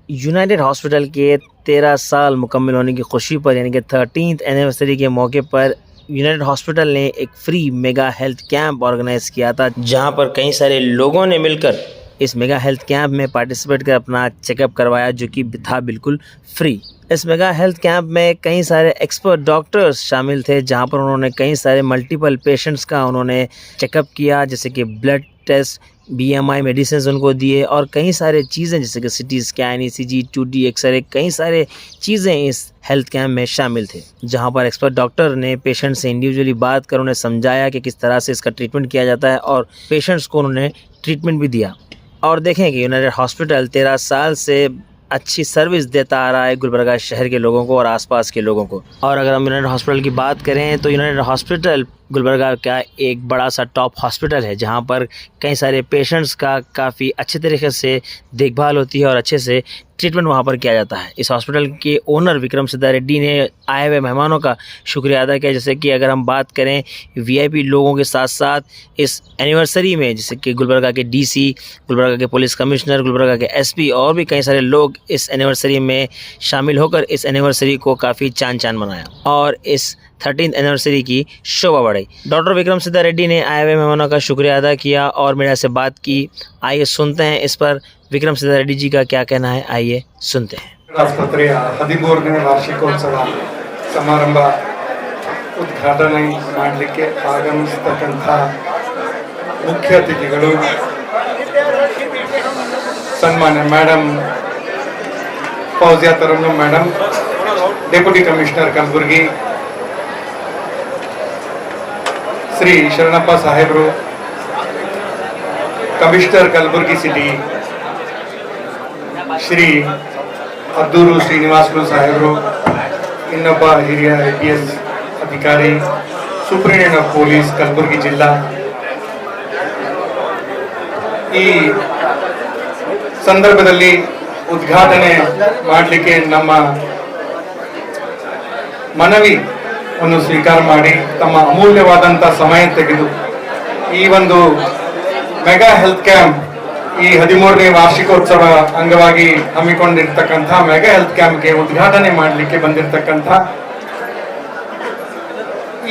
United hospital के 13 साल मुकम्मल होने की खुशी पर यानी कि 13th एनिवर्सरी के मौके पर यूनाइटेड हॉस्पिटल ने एक free mega health camp organise किया था, जहां पर कई सारे लोगों ने मिलकर इस मेगा हेल्थ कैंप में पार्टिसिपेट कर अपना चेकअप करवाया, जो कि था बिल्कुल फ्री। इस मेगा हेल्थ कैंप में कई सारे एक्सपर्ट डॉक्टर्स शामिल थे, जहां पर उन्होंने कई सारे मल्टीपल पेशेंट्स का उन्होंने चेकअप किया, जैसे कि ब्लड टेस्ट, BMI मेडिसिन उनको दिए और कई सारे चीज़ें जैसे कि CT scan, ECG, 2D x ray, कई सारे चीज़ें इस हेल्थ कैंप में शामिल थे, जहां पर एक्सपर्ट डॉक्टर ने पेशेंट से इंडिविजुअली बात कर उन्हें समझाया कि किस तरह से इसका ट्रीटमेंट किया जाता है और पेशेंट्स को उन्होंने ट्रीटमेंट भी दिया। और देखें कि यूनाइटेड हॉस्पिटल 13 साल से अच्छी सर्विस देता आ रहा है गुलबर्गा शहर के लोगों को और आसपास के लोगों को। और अगर हम यूनाइटेड हॉस्पिटल की बात करें तो यूनाइटेड हॉस्पिटल गुलबर्गा का एक बड़ा सा टॉप हॉस्पिटल है, जहां पर कई सारे पेशेंट्स का काफ़ी अच्छे तरीके से देखभाल होती है और अच्छे से ट्रीटमेंट वहां पर किया जाता है। इस हॉस्पिटल के ओनर विक्रम सिद्धा रेड्डी ने आए हुए मेहमानों का शुक्रिया अदा किया, जैसे कि अगर हम बात करें VIP लोगों के साथ साथ इस एनिवर्सरी में, जैसे कि गुलबर्गा के DC, गुलबर्गा के पुलिस कमिश्नर, गुलबर्गा के SP और भी कई सारे लोग इस एनिवर्सरी में शामिल होकर इस एनिवर्सरी को काफ़ी चांद मनाया और इस 13th एनिवर्सरी की शोभा बढ़ाई। डॉक्टर विक्रम सिद्धा रेड्डी ने आए हुए मेहमानों का शुक्रिया अदा किया और मीडिया से बात की। आइए सुनते हैं इस पर विक्रम सिद्धा रेड्डी जी का क्या कहना है, आइए सुनते हैं। ಆಸ್ಪತ್ರೆಯ 13ನೇ ವಾರ್ಷಿಕೋತ್ಸವ ಸಮಾರಂಭ ಉದ್ಘಾಟನೆ ಮಾಡಲಿಕ್ಕೆ ಆಗಮಿಸತಕ್ಕಂಥ ಮುಖ್ಯ ಅತಿಥಿಗಳು ಸನ್ಮಾನ್ಯ madam Fauzia Tarannum madam, deputy commissioner Kalaburagi, Shri Sharanappa ಸಾಹೇಬರು, ಕಮಿಷನರ್ ಕಲಬುರ್ಗಿ ಸಿಟಿ, ಶ್ರೀ ಅದ್ದೂರು ಶ್ರೀನಿವಾಸಲು ಸಾಹೇಬರು, ಇನ್ನೊಬ್ಬ ಹಿರಿಯ IPS ಅಧಿಕಾರಿ, ಸೂಪರಿಂಟೆಂಡೆಂಟ್ ಆಫ್ ಪೊಲೀಸ್ ಕಲಬುರ್ಗಿ ಜಿಲ್ಲಾ, ಈ ಸಂದರ್ಭದಲ್ಲಿ ಉದ್ಘಾಟನೆ ಮಾಡಲಿಕ್ಕೆ ನಮ್ಮ ಮನವಿಯನ್ನು ಸ್ವೀಕಾರ ಮಾಡಿ ತಮ್ಮ ಅಮೂಲ್ಯವಾದಂಥ ಸಮಯ ತೆಗೆದು ಈ ಒಂದು ಮೆಗಾ ಹೆಲ್ತ್ ಕ್ಯಾಂಪ್, ಈ 13ನೇ ವಾರ್ಷಿಕೋತ್ಸವ ಅಂಗವಾಗಿ ಹಮ್ಮಿಕೊಂಡಿರ್ತಕ್ಕಂಥ ಮೆಗಾ ಹೆಲ್ತ್ ಕ್ಯಾಂಪ್ಗೆ ಉದ್ಘಾಟನೆ ಮಾಡಲಿಕ್ಕೆ ಬಂದಿರತಕ್ಕಂಥ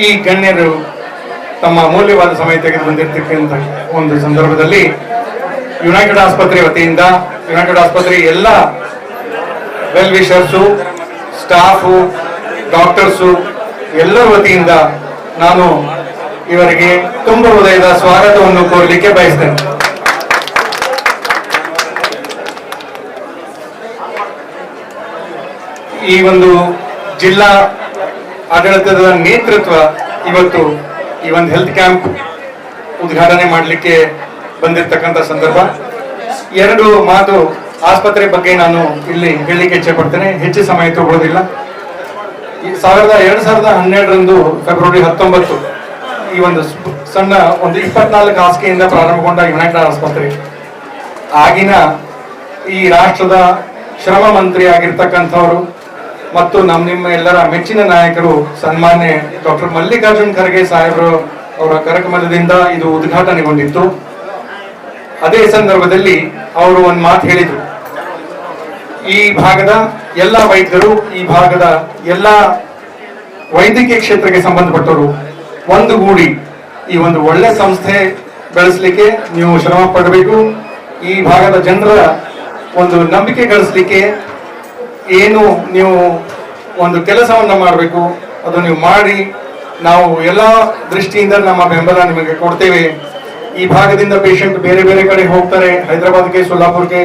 ಈ ಗಣ್ಯರು ತಮ್ಮ ಅಮೂಲ್ಯವಾದ ಸಮಯ ತೆಗೆದು ಬಂದಿರತಕ್ಕಂಥ ಒಂದು ಸಂದರ್ಭದಲ್ಲಿ ಯುನೈಟೆಡ್ ಆಸ್ಪತ್ರೆ ವತಿಯಿಂದ, ಯುನೈಟೆಡ್ ಆಸ್ಪತ್ರೆ ಎಲ್ಲ ವೆಲ್ ವಿಷರ್ಸು, ಸ್ಟಾಫು, ಡಾಕ್ಟರ್ಸು ಎಲ್ಲರ ವತಿಯಿಂದ ನಾನು ಇವರಿಗೆ ತುಂಬ ಹೃದಯದ ಸ್ವಾಗತವನ್ನು ಕೋರಲಿಕ್ಕೆ ಬಯಸ್ತೇನೆ. ಈ ಒಂದು ಜಿಲ್ಲಾ ಆಡಳಿತದ ನೇತೃತ್ವ ಇವತ್ತು ಈ ಒಂದು ಹೆಲ್ತ್ ಕ್ಯಾಂಪ್ ಉದ್ಘಾಟನೆ ಮಾಡಲಿಕ್ಕೆ ಬಂದಿರತಕ್ಕಂಥ ಸಂದರ್ಭ. ಎರಡು ಮಾತು ಆಸ್ಪತ್ರೆ ಬಗ್ಗೆ ನಾನು ಇಲ್ಲಿ ಹೇಳಲಿಕ್ಕೆ ಇಚ್ಛೆ ಪಡ್ತೇನೆ, ಹೆಚ್ಚು ಸಮಯ ತಗೊಳ್ಳೋದಿಲ್ಲ. 2012 ಫೆಬ್ರವರಿ 19 ಈ ಒಂದು ಸಣ್ಣ ಒಂದು 24 ಹಾಸಿಗೆಯಿಂದ ಪ್ರಾರಂಭಗೊಂಡ ಯುನೈಟೆಡ್ ಆಸ್ಪತ್ರೆ ಆಗಿನ ಈ ರಾಷ್ಟ್ರದ ಶ್ರಮ ಮಂತ್ರಿ ಆಗಿರ್ತಕ್ಕಂಥವರು ಮತ್ತು ನಿಮ್ಮ ಎಲ್ಲರ ಮೆಚ್ಚಿನ ನಾಯಕರು ಸನ್ಮಾನ್ಯ ಡಾಕ್ಟರ್ ಮಲ್ಲಿಕಾರ್ಜುನ್ ಖರ್ಗೆ ಸಾಹೇಬರು ಅವರ ಕರಕಮಲದಿಂದ ಇದು ಉದ್ಘಾಟನೆಗೊಂಡಿತ್ತು. ಅದೇ ಸಂದರ್ಭದಲ್ಲಿ ಅವರು ಒಂದು ಮಾತು ಹೇಳಿದ್ರು, ಈ ಭಾಗದ ಎಲ್ಲ ವೈದ್ಯರು, ಈ ಭಾಗದ ಎಲ್ಲ ವೈದ್ಯಕೀಯ ಕ್ಷೇತ್ರಕ್ಕೆ ಸಂಬಂಧಪಟ್ಟವರು ಒಂದುಗೂಡಿ ಈ ಒಂದು ಒಳ್ಳೆ ಸಂಸ್ಥೆ ಬೆಳೆಸಲಿಕ್ಕೆ ನೀವು ಶ್ರಮ ಪಡಬೇಕು. ಈ ಭಾಗದ ಜನರ ಒಂದು ನಂಬಿಕೆ ಗಳಿಸಲಿಕ್ಕೆ ಏನು ನೀವು ಒಂದು ಕೆಲಸವನ್ನ ಮಾಡಬೇಕು, ಅದು ನೀವು ಮಾಡಿ. ನಾವು ಎಲ್ಲ ದೃಷ್ಟಿಯಿಂದ ನಮ್ಮ ಬೆಂಬಲ ನಿಮಗೆ ಕೊಡ್ತೇವೆ. ಈ ಭಾಗದಿಂದ ಪೇಷಂಟ್ ಬೇರೆ ಬೇರೆ ಕಡೆ ಹೋಗ್ತಾರೆ, ಹೈದರಾಬಾದ್ಗೆ, ಸೋಲಾಪುರ್ಗೆ.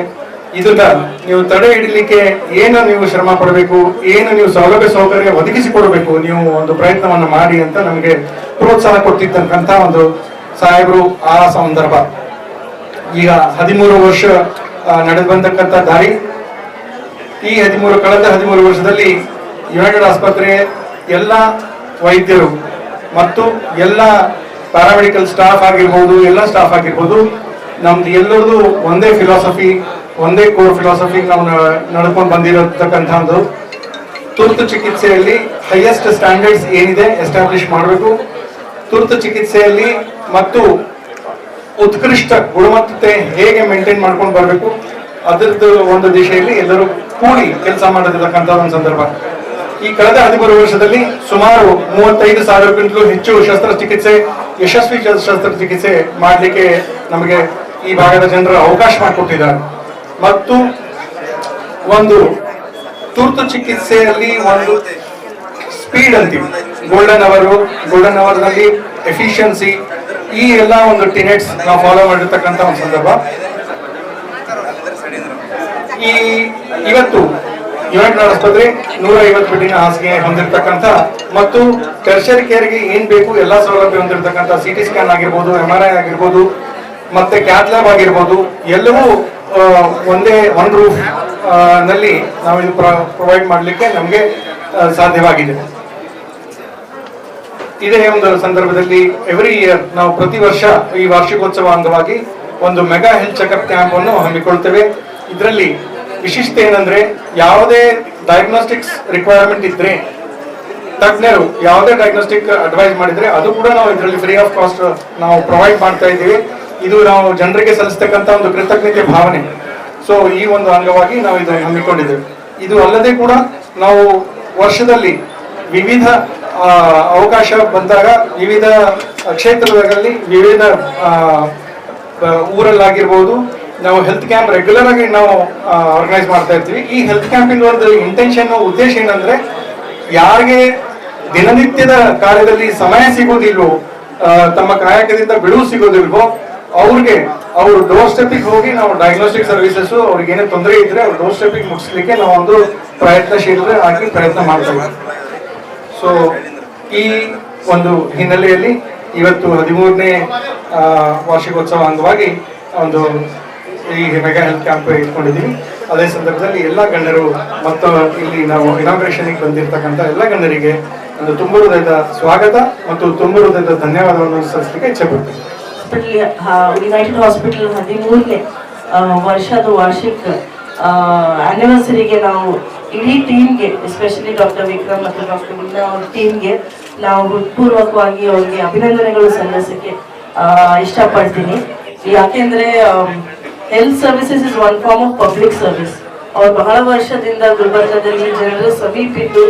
ಇದನ್ನ ನೀವು ತಡೆ ಹಿಡಿಲಿಕ್ಕೆ ಏನು ನೀವು ಶ್ರಮ ಪಡಬೇಕು, ಏನು ನೀವು ಸೌಲಭ್ಯ ಸೌಕರ್ಯ ಒದಗಿಸಿಕೊಡಬೇಕು, ನೀವು ಒಂದು ಪ್ರಯತ್ನವನ್ನ ಮಾಡಿ ಅಂತ ನಮಗೆ ಪ್ರೋತ್ಸಾಹ ಕೊಟ್ಟಿರ್ತಕ್ಕಂಥ ಒಂದು ಸಾಹೇಬರು ಆ ಸಂದರ್ಭ. ಈಗ 13 ವರ್ಷ ನಡೆದು ಬಂದಕ್ಕಂಥ ದಾರಿ. ಈ ಕಳೆದ 13 ವರ್ಷದಲ್ಲಿ ಯುನೈಟೆಡ್ ಆಸ್ಪತ್ರೆ ಎಲ್ಲ ವೈದ್ಯರು ಮತ್ತು ಎಲ್ಲ ಪ್ಯಾರಾಮೆಡಿಕಲ್ ಸ್ಟಾಫ್ ಆಗಿರ್ಬೋದು, ಎಲ್ಲ ಸ್ಟಾಫ್ ಆಗಿರ್ಬೋದು, ನಮ್ದು ಎಲ್ಲರದು ಒಂದೇ ಫಿಲಾಸಫಿ, ಒಂದೇ ಕೋರ್ ಫಿಲಾಸಫಿ ನಾವು ನಡ್ಕೊಂಡು ಬಂದಿರತಕ್ಕಂಥ ಒಂದು ತುರ್ತು ಚಿಕಿತ್ಸೆಯಲ್ಲಿ ಹೈಯೆಸ್ಟ್ ಸ್ಟ್ಯಾಂಡರ್ಡ್ಸ್ ಏನಿದೆ ಎಸ್ಟಾಬ್ಲಿಷ್ ಮಾಡಬೇಕು. ತುರ್ತು ಚಿಕಿತ್ಸೆಯಲ್ಲಿ ಮತ್ತು ಉತ್ಕೃಷ್ಟ ಗುಣಮಟ್ಟತೆ ಹೇಗೆ ಮೇಂಟೈನ್ ಮಾಡ್ಕೊಂಡು ಬರಬೇಕು, ಅದರದ್ದು ಒಂದು ದಿಶೆಯಲ್ಲಿ ಎಲ್ಲರೂ ಕೂಡಿ ಕೆಲಸ ಮಾಡತಕ್ಕಂಥ ಒಂದು ಸಂದರ್ಭ. ಈ ಕಳೆದ 13 ವರ್ಷದಲ್ಲಿ ಸುಮಾರು 35,000ಕ್ಕಿಂತಲೂ ಹೆಚ್ಚು ಶಸ್ತ್ರಚಿಕಿತ್ಸೆ, ಯಶಸ್ವಿ ಶಸ್ತ್ರಚಿಕಿತ್ಸೆ ಮಾಡಲಿಕ್ಕೆ ನಮಗೆ ಈ ಭಾಗದ ಜನರು ಅವಕಾಶ ಮಾಡಿಕೊಟ್ಟಿದ್ದಾರೆ. ಮತ್ತು ಒಂದು ತುರ್ತು ಚಿಕಿತ್ಸೆಯಲ್ಲಿ ಒಂದು ಸ್ಪೀಡ್ ಅಂತೀವಿ, ಗೋಲ್ಡನ್ ಅವರ್ನಲ್ಲಿ ಎಫಿಷಿಯನ್ಸಿ, ಈ ಎಲ್ಲ ಒಂದು ಟಿನೆಟ್ಸ್ ನಾವು ಫಾಲೋ ಮಾಡಿರ್ತಕ್ಕಂಥ ಒಂದು ಸಂದರ್ಭ. ಇವತ್ತು ಯುನೈಟೆಡ್ ಆಸ್ಪತ್ರೆ 150 ಬೆಡ್ಡಿನ ಹಾಸಿಗೆ ಹೊಂದಿರತಕ್ಕಂಥ ಮತ್ತು ಟೆರ್ಷರಿ ಕೇರ್ಗೆ ಏನ್ ಬೇಕು ಎಲ್ಲಾ ಸೌಲಭ್ಯ ಹೊಂದಿರತಕ್ಕಂಥ CT ಸ್ಕ್ಯಾನ್ ಆಗಿರ್ಬೋದು, MRI ಆಗಿರ್ಬೋದು, ಮತ್ತೆ ಕ್ಯಾತ್ ಲ್ಯಾಬ್ ಆಗಿರ್ಬೋದು, ಎಲ್ಲವೂ ಒಂದು ರೂಫ್ ನಲ್ಲಿ ನಾವು ಇದು ಪ್ರೊವೈಡ್ ಮಾಡಲಿಕ್ಕೆ ನಮಗೆ ಸಾಧ್ಯವಾಗಿದೆ. ಇದೇ ಒಂದು ಸಂದರ್ಭದಲ್ಲಿ ಎವ್ರಿ ಇಯರ್ ನಾವು ಪ್ರತಿ ವರ್ಷ ಈ ವಾರ್ಷಿಕೋತ್ಸವ ಅಂಗವಾಗಿ ಒಂದು ಮೆಗಾ ಹೆಲ್ತ್ ಚೆಕಪ್ ಕ್ಯಾಂಪ್ ಅನ್ನು ಹಮ್ಮಿಕೊಳ್ತೇವೆ. ಇದರಲ್ಲಿ ವಿಶಿಷ್ಟತೆ ಏನಂದ್ರೆ, ಯಾವುದೇ ಡಯಾಗ್ನೋಸ್ಟಿಕ್ಸ್ ರಿಕ್ವೈರ್ಮೆಂಟ್ ಇದ್ರೆ, ತಜ್ಞರು ಯಾವುದೇ ಡಯಾಗ್ನೋಸ್ಟಿಕ್ ಅಡ್ವೈಸ್ ಮಾಡಿದ್ರೆ ಅದು ಕೂಡ ನಾವು ಇದರಲ್ಲಿ ಫ್ರೀ ಆಫ್ ಕಾಸ್ಟ್ ನಾವು ಪ್ರೊವೈಡ್ ಮಾಡ್ತಾ ಇದ್ದೀವಿ. ಇದು ನಾವು ಜನರಿಗೆ ಸಲ್ಲಿಸ್ತಕ್ಕಂಥ ಒಂದು ಕೃತಜ್ಞತೆ ಭಾವನೆ. ಸೊ ಈ ಒಂದು ಅಂಗವಾಗಿ ನಾವು ಇದನ್ನು ಹಮ್ಮಿಕೊಂಡಿದ್ದೇವೆ. ಇದು ಅಲ್ಲದೆ ಕೂಡ ನಾವು ವರ್ಷದಲ್ಲಿ ವಿವಿಧ ಅವಕಾಶ ಬಂದಾಗ ವಿವಿಧ ಕ್ಷೇತ್ರದಲ್ಲಿ ವಿವಿಧ ಊರಲ್ಲಾಗಿರ್ಬೋದು ನಾವು ಹೆಲ್ತ್ ಕ್ಯಾಂಪ್ ರೆಗ್ಯುಲರ್ ಆಗಿ ನಾವು ಆರ್ಗನೈಸ್ ಮಾಡ್ತಾ ಇರ್ತೀವಿ. ಈ ಹೆಲ್ತ್ ಕ್ಯಾಂಪಿನ ಒಂದು ಇಂಟೆನ್ಷನ್, ಉದ್ದೇಶ ಏನಂದ್ರೆ, ಯಾರಿಗೆ ದಿನನಿತ್ಯದ ಕಾರ್ಯದಲ್ಲಿ ಸಮಯ ಸಿಗೋದಿಲ್ವೋ, ತಮ್ಮ ಕಾಯಕದಿಂದ ಬಿಡುವು ಸಿಗೋದಿಲ್ವೋ, ಅವ್ರಿಗೆ ಅವ್ರ ಡೋರ್ ಸ್ಟೆಪ್ಪಿಗೆ ಹೋಗಿ ನಾವು ಡಯಾಗ್ನೋಸ್ಟಿಕ್ ಸರ್ವಿಸಸ್ ಅವ್ರಿಗೆ ಏನೇ ತೊಂದರೆ ಇದ್ರೆ ಅವ್ರ ಡೋರ್ ಸ್ಟೆಪ್ಪಿಗೆ ಮುಗಿಸ್ಲಿಕ್ಕೆ ನಾವು ಒಂದು ಪ್ರಯತ್ನಶೀಲತೆ ಹಾಕಿ ಪ್ರಯತ್ನ ಮಾಡ್ತೇವೆ. ಸೊ ಈ ಒಂದು ಹಿನ್ನೆಲೆಯಲ್ಲಿ ಇವತ್ತು 13ನೇ ವಾರ್ಷಿಕೋತ್ಸವ ಅಂಗವಾಗಿ ಒಂದು ಈ ಮೆಗಾ ಹೆಲ್ತ್ ಕ್ಯಾಂಪ್ ಇಟ್ಕೊಂಡಿದ್ದೀವಿ. ಅದೇ ಸಂದರ್ಭದಲ್ಲಿ ಎಲ್ಲ ಗಣ್ಯರು ಮತ್ತು ಇಲ್ಲಿ ನಾವು ಇನಾಗ್ರೇಷನ್ಗೆ ಬಂದಿರತಕ್ಕಂಥ ಎಲ್ಲ ಗಣ್ಯರಿಗೆ ಒಂದು ತುಂಬ ಹೃದಯದ ಸ್ವಾಗತ ಮತ್ತು ತುಂಬ ಹೃದಯದ ಧನ್ಯವಾದವನ್ನು ಸಲ್ಲಿಸಲಿಕ್ಕೆ ಇಚ್ಛೆ ಪಡ್ತೀನಿ. ಯುನೈಟೆಡ್ ಹಾಸ್ಪಿಟಲ್ 13ನೇ ವರ್ಷದ ವಾರ್ಷಿಕ ಆನಿವರ್ಸರಿಗೆ ನಾವು ಇಡೀ ಟೀಮ್ಗೆ, ಎಸ್ಪೆಷಲಿ ಡಾಕ್ಟರ್ ವಿಕ್ರಮ್ ಮತ್ತು ಡಾಕ್ಟರ್ ಮೀನಾ ಅವ್ರ ಟೀಮ್ಗೆ ನಾವು ಹೃತ್ಪೂರ್ವಕವಾಗಿ ಅವ್ರಿಗೆ ಅಭಿನಂದನೆಗಳು ಸಲ್ಲಿಸಕ್ಕೆ ಇಷ್ಟಪಡ್ತೀನಿ. ಯಾಕೆಂದ್ರೆ health services is one form of public service. ಅವ್ರು ಬಹಳ ವರ್ಷದಿಂದ ಗುಲ್ಬರ್ಗದಲ್ಲಿ ಜನರ ಸಮೀಪಿದ್ದು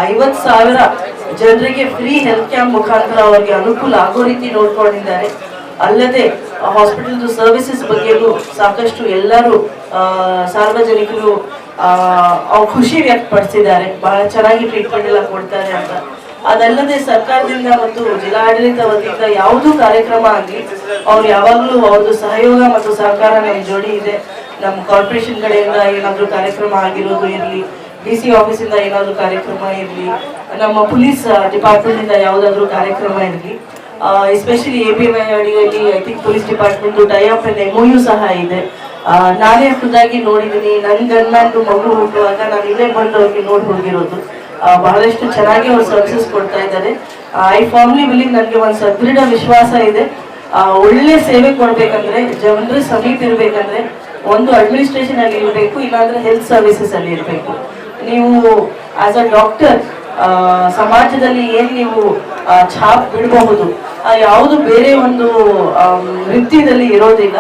50,000 ಜನರಿಗೆ ಫ್ರೀ ಹೆಲ್ತ್ ಕ್ಯಾಂಪ್ ಮುಖಾಂತರ ಅವ್ರಿಗೆ ಅನುಕೂಲ ಆಗೋ ರೀತಿ ನೋಡ್ಕೊಂಡಿದ್ದಾರೆ. ಅಲ್ಲದೆ ಹಾಸ್ಪಿಟಲ್ ಸರ್ವಿಸಸ್ ಬಗ್ಗೆಯೂ ಸಾಕಷ್ಟು ಎಲ್ಲರೂ ಸಾರ್ವಜನಿಕರು ಖುಷಿ ವ್ಯಕ್ತಪಡಿಸಿದ್ದಾರೆ, ಬಹಳ ಚೆನ್ನಾಗಿ ಟ್ರೀಟ್ಮೆಂಟ್ ಎಲ್ಲ ಕೊಡ್ತಾರೆ ಅಂತ. ಅದಲ್ಲದೆ ಸರ್ಕಾರದಿಂದ ಮತ್ತು ಜಿಲ್ಲಾಡಳಿತ ವತಿಯಿಂದ ಯಾವುದೂ ಕಾರ್ಯಕ್ರಮ ಆಗಲಿ ಅವ್ರು ಯಾವಾಗಲೂ ಅವ್ರದ್ದು ಸಹಯೋಗ ಮತ್ತು ಸಹಕಾರ ನಮ್ಮ ಜೋಡಿ ಇದೆ. ನಮ್ಮ ಕಾರ್ಪೊರೇಷನ್ ಕಡೆಯಿಂದ ಏನಾದರೂ ಕಾರ್ಯಕ್ರಮ ಆಗಿರೋದು ಇರಲಿ, DC ಆಫೀಸಿಂದ ಏನಾದರೂ ಕಾರ್ಯಕ್ರಮ ಇರಲಿ, ನಮ್ಮ ಪೊಲೀಸ್ ಡಿಪಾರ್ಟ್ಮೆಂಟಿಂದ ಯಾವುದಾದ್ರೂ ಕಾರ್ಯಕ್ರಮ ಇರಲಿ, ಎಸ್ಪೆಷಲಿ ABY ಅಡಿಯಲ್ಲಿ I think police department tie-up and MOU ಸಹ ಇದೆ. ನಾನೇ ಖುದ್ದಾಗಿ ನೋಡಿದ್ದೀನಿ. ನನ್ನ ಗನ್ಮ್ಯಾನ್ದು ಮಗು ಹುಟ್ಟುವಾಗ ನಾನು ಇಲ್ಲೇ ಬಂದು ಅವ್ರಿಗೆ ನೋಡಿ ಹೋಗಿರೋದು. ಬಹಳಷ್ಟು ಚೆನ್ನಾಗಿ ಅವ್ರು ಸರ್ವಿಸಸ್ ಕೊಡ್ತಾ ಇದ್ದಾರೆ. ಐ ಫಾರ್ಮ್ಲಿ ಬಿಲೀವ್, ನನಗೆ ಒಂದು ಸದೃಢ ವಿಶ್ವಾಸ ಇದೆ. ಒಳ್ಳೆ ಸೇವೆ ಕೊಡ್ಬೇಕಂದ್ರೆ, ಜನರ ಸಮೀಪ ಇರ್ಬೇಕಂದ್ರೆ ಒಂದು ಅಡ್ಮಿನಿಸ್ಟ್ರೇಷನ್ ಅಲ್ಲಿ ಇರಬೇಕು, ಇಲ್ಲಾಂದ್ರೆ ಹೆಲ್ತ್ ಸರ್ವಿಸಸ್ ಅಲ್ಲಿ ಇರಬೇಕು. ನೀವು ಆಸ್ ಅ ಡಾಕ್ಟರ್ ಸಮಾಜದಲ್ಲಿ ಏನ್ ನೀವು ಛಾಪ್ ಬಿಡಬಹುದು, ಯಾವುದು ಬೇರೆ ಒಂದು ವೃತ್ತಿಯಲ್ಲಿ ಇರೋದಿಲ್ಲ.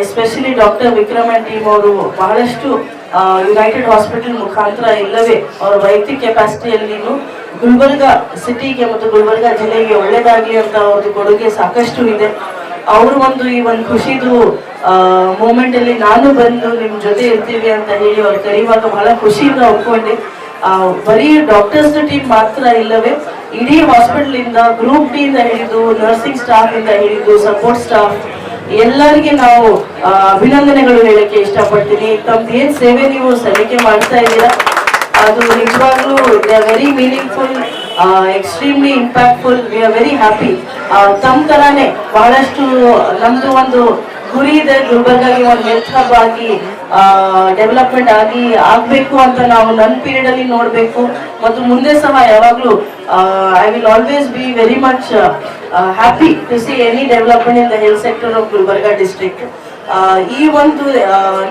Especially doctor Vikram and team ಅವರು ಬಹಳಷ್ಟು ಯುನೈಟೆಡ್ ಹಾಸ್ಪಿಟಲ್ ಮುಖಾಂತರ ಇಲ್ಲವೇ ಅವರ ವೈಯಕ್ತಿಕ ಕೆಪಾಸಿಟಿಯಲ್ಲಿ ಗುಲ್ಬರ್ಗ ಸಿಟಿಗೆ ಮತ್ತು ಗುಲ್ಬರ್ಗ ಜಿಲ್ಲೆಗೆ ಒಳ್ಳೇದಾಗ್ಲಿ ಅಂತ ಅವ್ರದ್ದು ಕೊಡುಗೆ ಸಾಕಷ್ಟು ಇದೆ. ಅವರು ಈ ಒಂದು ಖುಷಿದು ಮೂಮೆಂಟ್ ಅಲ್ಲಿ ನಾನು ಬಂದು ನಿಮ್ ಜೊತೆ ಇರ್ತೀವಿ ಅಂತ ಹೇಳಿ ಅವ್ರು ಕರೆಯುವಾಗ ಬಹಳ ಖುಷಿಯಿಂದ ಒಪ್ಕೊಂಡೆ. ಬರೀ ಡಾಕ್ಟರ್ಸ್ ಟೀಮ್ ಮಾತ್ರ ಇಲ್ಲವೇ ಇಡೀ ಹಾಸ್ಪಿಟಲ್ ಇಂದ, ಗ್ರೂಪ್ ಡಿ ಇಂದ ಹಿಡಿದು ನರ್ಸಿಂಗ್ ಸ್ಟಾಫ್ ಇಂದ ಹಿಡಿದು ಸಪೋರ್ಟ್ ಸ್ಟಾಫ್ ಎಲ್ಲರಿಗೆ ನಾವು ಅಭಿನಂದನೆಗಳು ಹೇಳಕ್ಕೆ ಇಷ್ಟಪಡ್ತೀನಿ. ತಮ್ದು ಏನ್ ಸೇವೆ ನೀವು ಸಲ್ಲಿಕೆ ಮಾಡ್ತಾ ಇದ್ದೀರಾ ಅದು ನಿಜವಾಗ್ಲೂ very meaningful, extremely impactful. We are very happy. ತಮ್ಮ ತರಾನೇ ಬಹಳಷ್ಟು ನಮ್ದು ಒಂದು ಗುರಿ ಇದೆ, ಗುಲ್ಬರ್ಗಾಗಿ ಒಂದು ಹೆಲ್ತ್ ಹಬ್ ಆಗಿ ಡೆವಲಪ್ಮೆಂಟ್ ಆಗ್ಬೇಕು ಅಂತ ನಾವು ನನ್ನ ಪೀರಿಯಡ್ ಅಲ್ಲಿ ನೋಡ್ಬೇಕು. ಮತ್ತು ಮುಂದೆ ಸಹ ಯಾವಾಗ್ಲೂ I will always be very much happy to see any development in the health sector of Gulbarga district. ಈ ಒಂದು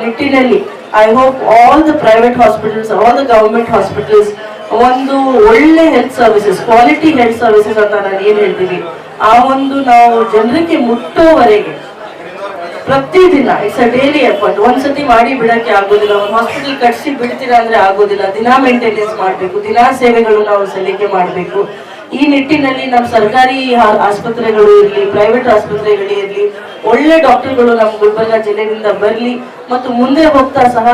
ನಿಟ್ಟಿನಲ್ಲಿ I hope all the private hospitals, all the government hospitals ಒಂದು ಒಳ್ಳೆ health services, quality health services ಅಂತ ನಾನು ಏನ್ ಹೇಳ್ತೀವಿ, ಆ ಒಂದು ನಾವು ಜನರಿಗೆ ಮುಟ್ಟೋವರೆಗೆ ಪ್ರತಿದಿನ ಇಟ್ಸ್ ಅ ಡೈಲಿ ಎಫರ್ಟ್. ಒಂದ್ಸತಿ ಮಾಡಿ ಬಿಡಕ್ಕೆ ಆಗೋದಿಲ್ಲ. ಒಂದು ಹಾಸ್ಪಿಟಲ್ ಕಟ್ಸಿ ಬಿಡ್ತೀರಾ ಅಂದ್ರೆ ಆಗೋದಿಲ್ಲ. ದಿನಾ ಮೇಂಟೆನೆನ್ಸ್ ಮಾಡಬೇಕು, ದಿನಾ ಸೇವೆಗಳು ನಾವು ಸಲ್ಲಿಕೆ ಮಾಡಬೇಕು. ಈ ನಿಟ್ಟಿನಲ್ಲಿ ನಮ್ಮ ಸರ್ಕಾರಿ ಆಸ್ಪತ್ರೆಗಳು ಇರಲಿ, ಪ್ರೈವೇಟ್ ಆಸ್ಪತ್ರೆಗಳು ಇರಲಿ, ಒಳ್ಳೆ ಡಾಕ್ಟರ್ಗಳು ನಮ್ಮ ಗುಲ್ಬರ್ಗ ಜಿಲ್ಲೆಯಿಂದ ಬರಲಿ. ಮತ್ತು ಮುಂದೆ ಹೋಗ್ತಾ ಸಹ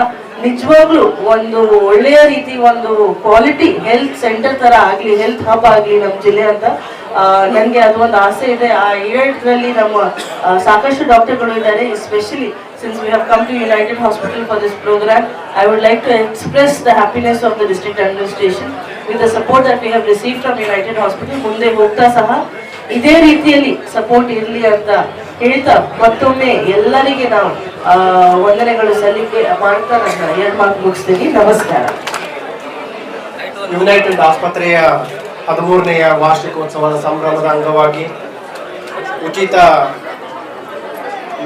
ನಿಜವಾಗ್ಲೂ ಒಂದು ಒಳ್ಳೆಯ ರೀತಿ ಒಂದು ಕ್ವಾಲಿಟಿ ಹೆಲ್ತ್ ಸೆಂಟರ್ ತರ ಆಗ್ಲಿ, ಹೆಲ್ತ್ ಹಬ್ ಆಗ್ಲಿ ನಮ್ಮ ಜಿಲ್ಲೆ ಅಂತ ನನಗೆ ಅದು ಒಂದು ಆಸೆ ಇದೆ. ಆ ಈವೆಂಟ್ನಲ್ಲಿ ನಮ್ಮ ಸಾಕಷ್ಟು ಡಾಕ್ಟರ್ಗಳು ಇದ್ದಾರೆ. Especially since we have come to United hospital for this programme, I would like to express the happiness of the district administration with the support that we have receive from United hospital. ಮುಂದೆ ಹೋಗ್ತಾ ಸಹ ಇದೇ ರೀತಿಯಲ್ಲಿ support ಇರಲಿ ಅಂತ ಹೇಳ್ತಾ ಮತ್ತೊಮ್ಮೆ ಎಲ್ಲರಿಗೆ ನಾವು ವಂದನೆಗಳು ಸಲ್ಲಿಕೆ ಮಾಡ್ತಾ ನನ್ನ 2 ಮಾತು ಮುಗಿಸ್ತೀನಿ. ನಮಸ್ಕಾರ. ಯುನೈಟೆಡ್ ಆಸ್ಪತ್ರೆಯ 13ನೇ ವಾರ್ಷಿಕೋತ್ಸವದ ಸಂಭ್ರಮದ ಅಂಗವಾಗಿ ಉಚಿತ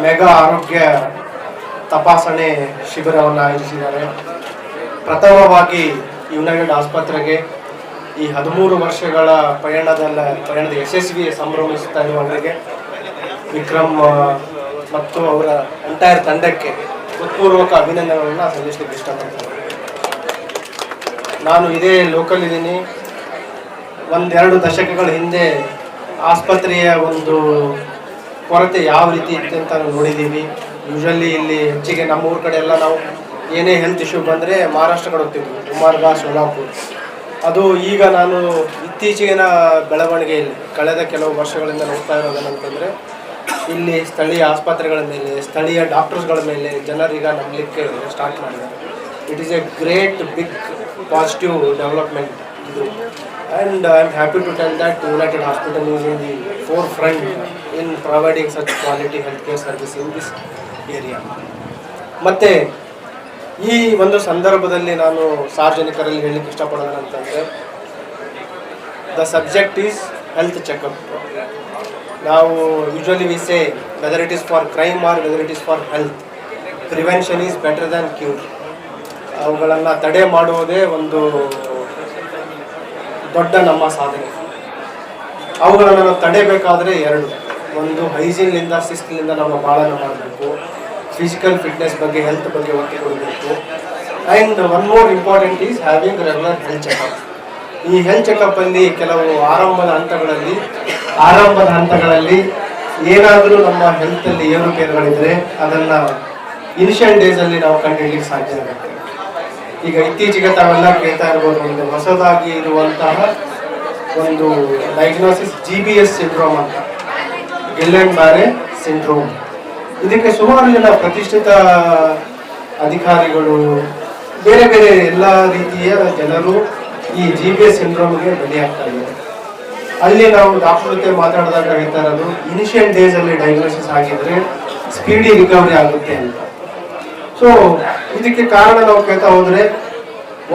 ಮೆಗಾ ಆರೋಗ್ಯ ತಪಾಸಣೆ ಶಿಬಿರವನ್ನು ಆಯೋಜಿಸಿದ್ದಾರೆ. ಪ್ರಥಮವಾಗಿ ಯುನೈಟೆಡ್ ಆಸ್ಪತ್ರೆಗೆ ಈ 13 ವರ್ಷಗಳ ಪಯಣದ ಯಶಸ್ವಿ ಸಂಭ್ರಮಿಸುತ್ತಾ ಇರುವವರಿಗೆ ವಿಕ್ರಮ್ ಮತ್ತು ಅವರ ಎಂಟೈರ್ ತಂಡಕ್ಕೆ ಹೃತ್ಪೂರ್ವಕ ಅಭಿನಂದನೆಗಳನ್ನು ಸಲ್ಲಿಸಲಿಕ್ಕೆ ಇಷ್ಟಪಡ್ತೇನೆ. ನಾನು ಇದೇ ಲೋಕಲ್ ಇದ್ದೀನಿ. 1-2 ದಶಕಗಳ ಹಿಂದೆ ಆಸ್ಪತ್ರೆಯ ಒಂದು ಕೊರತೆ ಯಾವ ರೀತಿ ಇತ್ತು ಅಂತ ನಾವು ನೋಡಿದ್ದೀವಿ. ಯೂಶಲಿ ಇಲ್ಲಿ ಹೆಚ್ಚಿಗೆ ನಮ್ಮ ಊರ ಕಡೆ ಎಲ್ಲ ನಾವು ಏನೇ ಹೆಲ್ತ್ ಇಶ್ಯೂ ಬಂದರೆ ಮಹಾರಾಷ್ಟ್ರ ಕಡೆ ಹೋಗ್ತಿದ್ವಿ, ಕುಮಾರ್ಗಾ, ಸೋಲಾಪುರ್. ಅದು ಈಗ ನಾನು ಇತ್ತೀಚಿನ ಬೆಳವಣಿಗೆಯಲ್ಲಿ ಕಳೆದ ಕೆಲವು ವರ್ಷಗಳಿಂದ ನೋಡ್ತಾ ಇರೋದೇನಂತಂದರೆ ಇಲ್ಲಿ ಸ್ಥಳೀಯ ಆಸ್ಪತ್ರೆಗಳ ಮೇಲೆ, ಸ್ಥಳೀಯ ಡಾಕ್ಟರ್ಸ್ಗಳ ಮೇಲೆ ಜನರೀಗ ನಂಬಲಿಕ್ಕೆ ಸ್ಟಾರ್ಟ್ ಮಾಡಿದ್ದಾರೆ. It is a great big positive development ಇದು. And I am happy to tell that united hospital is in the forefront in providing such quality health care service in this area. ಮತ್ತು ಈ ಒಂದು ಸಂದರ್ಭದಲ್ಲಿ ನಾನು ಸಾರ್ವಜನಿಕರಲ್ಲಿ ಹೇಳಲಿಕ್ಕೆ ಇಷ್ಟಪಡೋದಂತಂದರೆ the subject is health checkup. ನಾವು usually we say whether it is for crime or whether it is for health, prevention is better than cure. ಅವುಗಳನ್ನು ತಡೆ ಮಾಡುವುದೇ ಒಂದು ದೊಡ್ಡ ನಮ್ಮ ಸಾಧನೆ. ಅವುಗಳನ್ನು ನಾವು ತಡೆಯಬೇಕಾದ್ರೆ 2, ಒಂದು ಹೈಜೀನ್ಲಿಂದ, ಶಿಸ್ತಿನಿಂದ ನಮ್ಮ ಬಾಳನ್ನು ಮಾಡಬೇಕು, ಫಿಸಿಕಲ್ ಫಿಟ್ನೆಸ್ ಬಗ್ಗೆ, ಹೆಲ್ತ್ ಬಗ್ಗೆ ಒತ್ತು ಕೊಡಬೇಕು. And one more important is having regular health checkup. ಈ ಹೆಲ್ತ್ ಚೆಕಪ್ಪಲ್ಲಿ ಕೆಲವು ಆರಂಭದ ಹಂತಗಳಲ್ಲಿ ಏನಾದರೂ ನಮ್ಮ ಹೆಲ್ತಲ್ಲಿ ಏರುಪೇರುಗಳಿದ್ದರೆ ಅದನ್ನು ಇನಿಷಿಯಲ್ ಡೇಸಲ್ಲಿ ನಾವು ಕಂಡುಹಿಡಿಯಲಿಕ್ಕೆ ಸಾಧ್ಯ ಆಗುತ್ತೆ. ಈಗ ಇತ್ತೀಚೆಗೆ ತಾವೆಲ್ಲ ಕೇಳ್ತಾ ಇರ್ಬೋದು, ಒಂದು ಹೊಸದಾಗಿ ಇರುವಂತಹ ಒಂದು ಡಯಾಗ್ನೋಸಿಸ್ GBS ಸಿಂಡ್ರೋಮ್ ಅಂತ, ಗಿಲ್ಲೆನ್-ಮ್ಯಾರೆ ಸಿಂಡ್ರೋಮ್. ಇದಕ್ಕೆ ಸುಮಾರು ಜನ ಪ್ರತಿಷ್ಠಿತ ಅಧಿಕಾರಿಗಳು, ಬೇರೆ ಬೇರೆ ಎಲ್ಲ ರೀತಿಯ ಜನರು ಈ GBS ಸಿಂಡ್ರೋಮ್ಗೆ ಬಲಿಯಾಗ್ತಾ ಇದ್ದಾರೆ. ಅಲ್ಲಿ ನಾವು ಡಾಕ್ಟರ್ ಜೊತೆ ಮಾತಾಡಿದಾಗ ಹೇಳ್ತಾ ಇರೋದು, ಇನಿಷಿಯಲ್ ಡೇಸಲ್ಲಿ ಡಯಾಗ್ನೋಸಿಸ್ ಆಗಿದ್ರೆ ಸ್ಪೀಡಿ ರಿಕವರಿ ಆಗುತ್ತೆ ಅಂತ. ಸೊ ಇದಕ್ಕೆ ಕಾರಣ ನಾವು ಕೇಳ್ತಾ ಹೋದರೆ,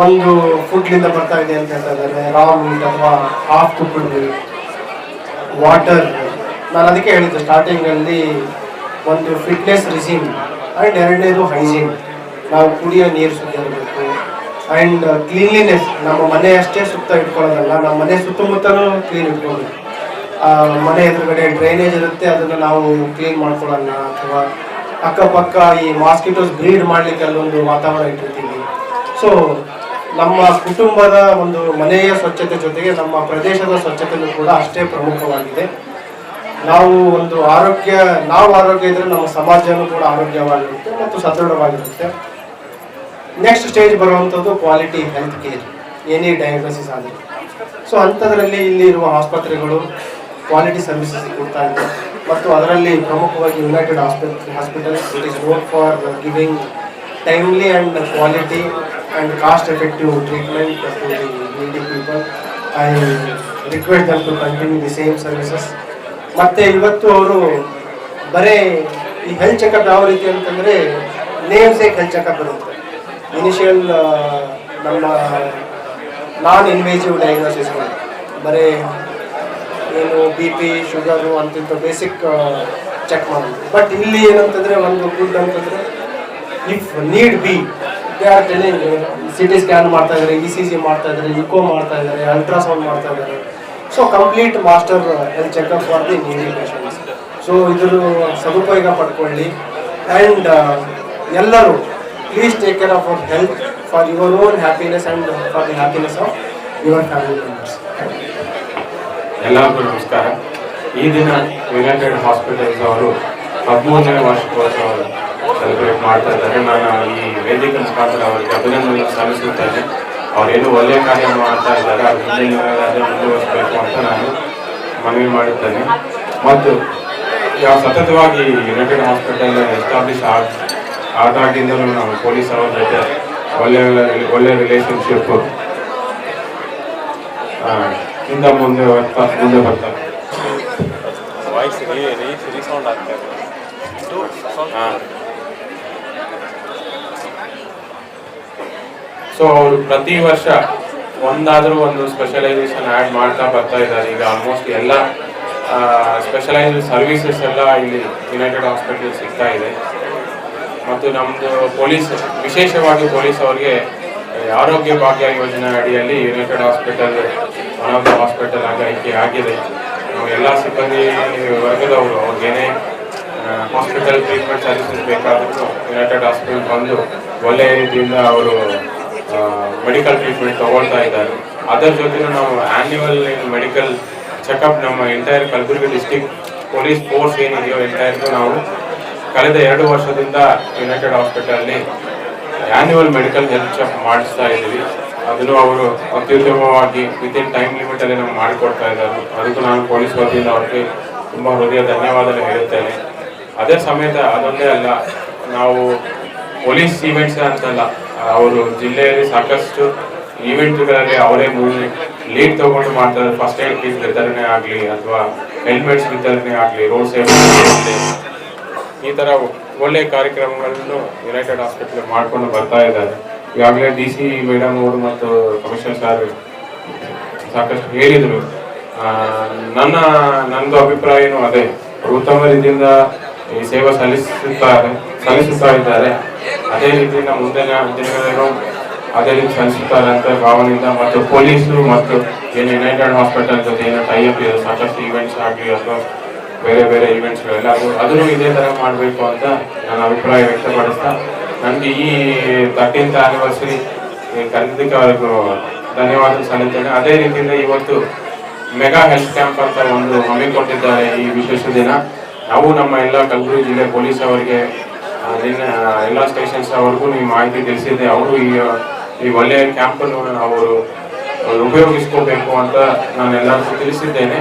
ಒಂದು ಫುಡ್ಲಿಂದ ಬರ್ತಾ ಇದೆ ಅಂತ ಹೇಳ್ತಾ ಇದ್ದಾರೆ, ರಾ ಮೀಟ್ ಅಥವಾ ಹಾಫ್ ಕುಕ್ಡ್ ಮೀಟ್, ವಾಟರ್. ನಾನು ಅದಕ್ಕೆ ಹೇಳಿದ್ದೆ ಸ್ಟಾರ್ಟಿಂಗಲ್ಲಿ, ಒಂದು ಫಿಟ್ನೆಸ್ ರಿಸೀಮ್ ಆ್ಯಂಡ್ 2ನೇದು ಹೈಜೀನ್. ನಾವು ಕುಡಿಯೋ ನೀರು ಶುದ್ಧ ಇರಬೇಕು. ಆ್ಯಂಡ್ ಕ್ಲೀನ್ಲಿನೆಸ್, ನಮ್ಮ ಮನೆ ಅಷ್ಟೇ ಸುತ್ತ ಇಟ್ಕೊಳ್ಳೋದಲ್ಲ, ನಮ್ಮ ಮನೆ ಸುತ್ತಮುತ್ತಲೂ ಕ್ಲೀನ್ ಇಟ್ಕೊಳ್ಬೇಕು. ಮನೆ ಎದುರುಗಡೆ ಡ್ರೈನೇಜ್ ಇರುತ್ತೆ, ಅದನ್ನು ನಾವು ಕ್ಲೀನ್ ಮಾಡ್ಕೊಳ್ಳೋಣ. ಅಥವಾ ಅಕ್ಕಪಕ್ಕ ಈ ಮಾಸ್ಕಿಟೋಸ್ ಬ್ರೀಡ್ ಮಾಡಲಿಕ್ಕೆ ಅಲ್ಲೊಂದು ವಾತಾವರಣ ಇಟ್ಟಿರ್ತೀವಿ. ಸೊ ನಮ್ಮ ಕುಟುಂಬದ ಒಂದು ಮನೆಯ ಸ್ವಚ್ಛತೆ ಜೊತೆಗೆ ನಮ್ಮ ಪ್ರದೇಶದ ಸ್ವಚ್ಛತೆಯೂ ಕೂಡ ಅಷ್ಟೇ ಪ್ರಮುಖವಾಗಿದೆ. ನಾವು ಆರೋಗ್ಯ ಇದ್ದರೆ ನಮ್ಮ ಸಮಾಜನೂ ಕೂಡ ಆರೋಗ್ಯವಾಗಿರುತ್ತೆ ಮತ್ತು ಸದೃಢವಾಗಿರುತ್ತೆ. ನೆಕ್ಸ್ಟ್ ಸ್ಟೇಜ್ ಬರುವಂಥದ್ದು ಕ್ವಾಲಿಟಿ ಹೆಲ್ತ್ ಕೇರ್, ಏನೇ ಡಯಾಗ್ನೋಸಿಸ್ ಆದರೆ. ಸೊ ಅಂಥದ್ರಲ್ಲಿ ಇಲ್ಲಿ ಇರುವ ಆಸ್ಪತ್ರೆಗಳು ಕ್ವಾಲಿಟಿ ಸರ್ವಿಸಸ್ ಕೊಡ್ತಾ ಇದೆ. ಮತ್ತು ಅದರಲ್ಲಿ ಪ್ರಮುಖವಾಗಿ United hospital it is known for giving timely and quality and cost effective treatment to the needy people. I request them to continue the same services. ಮತ್ತು ಇವತ್ತು ಅವರು ಬರೀ ಈ ಹೆಲ್ತ್ ಚೆಕಪ್ ಯಾವ ರೀತಿ ಅಂತಂದರೆ, ನೇಮ್ ಸೇಕ್ ಹೆಲ್ತ್ ಚೆಕಪ್ ಇರುತ್ತೆ. Initial ನಮ್ಮ ನಾನ್ ಇನ್ವೇಸಿವ್ ಡಯಾಗ್ನೋಸಿಸ್ಗಳು, ಬರೀ ಏನು BP, ಶುಗರು ಅಂತಿಂತ ಬೇಸಿಕ್ ಚೆಕ್ ಮಾಡೋದು. ಬಟ್ ಇಲ್ಲಿ ಏನಂತಂದರೆ, ಒಂದು ಗುಡ್ ಅಂತಂದರೆ, if need B they are telling, CT scan ಮಾಡ್ತಾ ಇದ್ದಾರೆ, ECG ಮಾಡ್ತಾ ಇದ್ದಾರೆ, ಇಕೋ ಮಾಡ್ತಾ ಇದ್ದಾರೆ, ಅಲ್ಟ್ರಾಸೌಂಡ್ ಮಾಡ್ತಾ ಇದ್ದಾರೆ. So complete master health checkup for the ನೀಡಿ ಪೇಷಂಟ್ಸ್. ಸೊ ಇದ್ರ ಸದುಪಯೋಗ ಪಡ್ಕೊಳ್ಳಿ. ಆ್ಯಂಡ್ ಎಲ್ಲರೂ please take care of our health for your own happiness and for the happiness of your family members. ಎಲ್ಲರಿಗೂ ನಮಸ್ಕಾರ. ಈ ದಿನ ಯುನೈಟೆಡ್ ಹಾಸ್ಪಿಟಲ್ಸ್ ಅವರು 13ನೇ ವಾರ್ಷಿಕೋತ್ಸವ ಸೆಲೆಬ್ರೇಟ್ ಮಾಡ್ತಾ ಇದ್ದಾರೆ. ನಾನು ಈ ವೇದಿಕೆ ಮುಖಾಂತರ ಅವರಿಗೆ ಅಭಿನಂದನೆ ಸಲ್ಲಿಸುತ್ತೇನೆ. ಅವರೇನು ಒಳ್ಳೆಯ ಕಾರ್ಯ ಮಾಡ್ತಾ ಇದ್ದಾರೆ, ಅದು ಮುಂದುವರಿಸಬೇಕು ಅಂತ ನಾನು ಮನವಿ ಮಾಡುತ್ತೇನೆ. ಮತ್ತು ಯಾವ ಸತತವಾಗಿ ಯುನೈಟೆಡ್ ಹಾಸ್ಪಿಟಲ್ ಎಸ್ಟಾಬ್ಲಿಷ್ ಆದಾಗಿಂದಲೂ ನಾವು ಪೊಲೀಸ್ ಅವರ ಜೊತೆ ಒಳ್ಳೆಯ ರಿಲೇಷನ್ಶಿಪ್ ಇಂದ ಮುಂದೆ ಬರ್ತಾರೆ. ವಾಯ್ಸ್ ರೀಸೌಂಡ್ ಆಗ್ತಾ ಇದೆ. ಸೊ ಅವರು ಪ್ರತಿ ವರ್ಷ ಒಂದಾದರೂ ಒಂದು ಸ್ಪೆಷಲೈಸೇಷನ್ ಆ್ಯಡ್ ಮಾಡ್ತಾ ಬರ್ತಾ ಇದ್ದಾರೆ. ಈಗ ಆಲ್ಮೋಸ್ಟ್ ಎಲ್ಲ ಸ್ಪೆಷಲೈಸ್ಡ್ ಸರ್ವಿಸಸ್ ಎಲ್ಲ ಇಲ್ಲಿ ಯುನೈಟೆಡ್ ಹಾಸ್ಪಿಟಲ್ ಸಿಗ್ತಾ ಇದೆ. ಮತ್ತು ನಮ್ಮದು ಪೊಲೀಸ್, ವಿಶೇಷವಾಗಿ ಪೊಲೀಸ್ ಅವರಿಗೆ ಆರೋಗ್ಯ ಭಾಗ್ಯ ಯೋಜನೆ ಅಡಿಯಲ್ಲಿ United hospital one of the hospital ಆಗಿ ಆಗಿದೆ. ನಾವು ಎಲ್ಲ ಸಿಬ್ಬಂದಿ ವರ್ಗದವರು ಅವ್ರಿಗೇನೇ ಹಾಸ್ಪಿಟಲ್ ಟ್ರೀಟ್ಮೆಂಟ್ ಸರ್ವಿಸಸ್ ಬೇಕಾದರೂ ಯುನೈಟೆಡ್ ಹಾಸ್ಪಿಟಲ್ ಬಂದು ಒಳ್ಳೆಯ ರೀತಿಯಿಂದ ಅವರು ಮೆಡಿಕಲ್ ಟ್ರೀಟ್ಮೆಂಟ್ ತಗೊಳ್ತಾ ಇದ್ದಾರೆ. ಅದರ ಜೊತೆನೂ ನಾವು ಆ್ಯನ್ಯುವಲ್ ಮೆಡಿಕಲ್ ಚೆಕಪ್ ನಮ್ಮ entire Kalaburagi district police force ಏನಿದೆಯೋ ಎಂಟೈರ್ದು ನಾವು ಕಳೆದ 2 ವರ್ಷದಿಂದ ಯುನೈಟೆಡ್ ಹಾಸ್ಪಿಟಲಲ್ಲಿ ಆ್ಯನ್ಯುವಲ್ ಮೆಡಿಕಲ್ ಹೆಲ್ತ್ ಚೆಕ್ ಮಾಡಿಸ್ತಾ ಇದ್ದೀವಿ. ಅದನ್ನು ಅವರು ಅತ್ಯುತ್ತಮವಾಗಿ ವಿತಿನ್ ಟೈಮ್ ಲಿಮಿಟಲ್ಲಿ ನಮ್ಗೆ ಮಾಡಿಕೊಡ್ತಾ ಇದ್ದಾರೆ. ಅದಕ್ಕೂ ನಾನು ಪೊಲೀಸ್ ವತಿಯಿಂದ ಅವ್ರಿಗೆ ತುಂಬ ಹೃದಯ ಧನ್ಯವಾದ ಹೇಳುತ್ತೇನೆ. ಅದೇ ಸಮೇತ ಅದೊಂದೇ ಅಲ್ಲ, ನಾವು ಪೊಲೀಸ್ ಈವೆಂಟ್ಸ್ ಅಂತಲ್ಲ, ಅವರು ಜಿಲ್ಲೆಯಲ್ಲಿ ಸಾಕಷ್ಟು ಈವೆಂಟ್ಗಳಲ್ಲಿ ಅವರೇ ಲೀಡ್ ತಗೊಂಡು ಮಾಡ್ತಾರೆ. ಫಸ್ಟ್ ಏಡ್ ಕಿಟ್ ವಿತರಣೆ ಆಗಲಿ ಅಥವಾ ಹೆಲ್ಮೆಟ್ಸ್ ವಿತರಣೆ ಆಗಲಿ, ರೋಡ್ ಸೇಫ್ಟಿ ಆಗಲಿ, ಈ ಥರ ಒಳ್ಳೆಯ ಕಾರ್ಯಕ್ರಮಗಳನ್ನು ಯುನೈಟೆಡ್ ಹಾಸ್ಪಿಟಲ್ ಮಾಡಿಕೊಂಡು ಬರ್ತಾ ಇದ್ದಾರೆ. ಈಗಾಗಲೇ DC ಮೇಡಮ್ ಅವರು ಮತ್ತು ಕಮಿಷನರ್ ಸರ್ ಸಾಕಷ್ಟು ಹೇಳಿದರು. ನಂದು ಅಭಿಪ್ರಾಯನೂ ಅದೇ, ಉತ್ತಮ ರೀತಿಯಿಂದ ಈ ಸೇವೆ ಸಲ್ಲಿಸುತ್ತಾ ಇದ್ದಾರೆ. ಅದೇ ರೀತಿಯಿಂದ ಮುಂದಿನ ದಿನಗಳಲ್ಲೂ ಅದೇ ರೀತಿ ಸಲ್ಲಿಸುತ್ತಾರೆ ಅಂತ ಭಾವನೆಯಿಂದ, ಮತ್ತು ಪೊಲೀಸರು ಮತ್ತು ಏನು ಯುನೈಟೆಡ್ ಹಾಸ್ಪಿಟಲ್ ಜೊತೆ ಏನು ಟೈಅಪ್ ಇದೆ, ಸಾಕಷ್ಟು ಈವೆಂಟ್ಸ್ ಆಗಲಿ ಅಥವಾ ಬೇರೆ ಈವೆಂಟ್ಸ್ಗಳೆಲ್ಲ ಅದನ್ನು ಇದೇ ಥರ ಮಾಡಬೇಕು ಅಂತ ನನ್ನ ಅಭಿಪ್ರಾಯ ವ್ಯಕ್ತಪಡಿಸ್ತಾ, ನನಗೆ ಈ 13th ಆ್ಯನಿವರ್ಸರಿ ಕರೆದಿದ್ದಕ್ಕೆ ಅವ್ರಿಗೂ ಧನ್ಯವಾದ ಸಲ್ಲಿಸ್ತೇನೆ. ಅದೇ ರೀತಿಯಿಂದ ಇವತ್ತು ಮೆಗಾ ಹೆಲ್ತ್ ಕ್ಯಾಂಪ್ ಅಂತ ಒಂದು ಹಮ್ಮಿಕೊಂಡಿದ್ದಾರೆ. ಈ ವಿಶೇಷ ದಿನ ನಾವು ನಮ್ಮ ಎಲ್ಲ ಕಲಬುರಗಿ ಜಿಲ್ಲೆ ಪೊಲೀಸ್ ಅವರಿಗೆ ನಿನ್ನ ಎಲ್ಲ ಸ್ಟೇಷನ್ಸ್ ಅವ್ರಿಗೂ ನೀವು ಮಾಹಿತಿ ತಿಳಿಸಿದ್ದೆ. ಅವರು ಈ ಒಳ್ಳೆಯ ಕ್ಯಾಂಪನ್ನು ಅವರು ಉಪಯೋಗಿಸ್ಕೋಬೇಕು ಅಂತ ನಾನು ಎಲ್ಲರಿಗೂ ತಿಳಿಸಿದ್ದೇನೆ.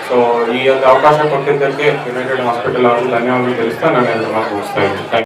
ಸೊ ಈ ಒಂದು ಅವಕಾಶ ಕೊಟ್ಟಿದ್ದಕ್ಕೆ ಯುನೈಟೆಡ್ ಹಾಸ್ಪಿಟಲ್ ಅವರಿಗೆ ಧನ್ಯವಾದ ತಿಳಿಸ್ತಾ ನಾನು ಎಲ್ಲ ಮಾತು ಮುಗಿಸ್ತಾ ಇದ್ದೀನಿ.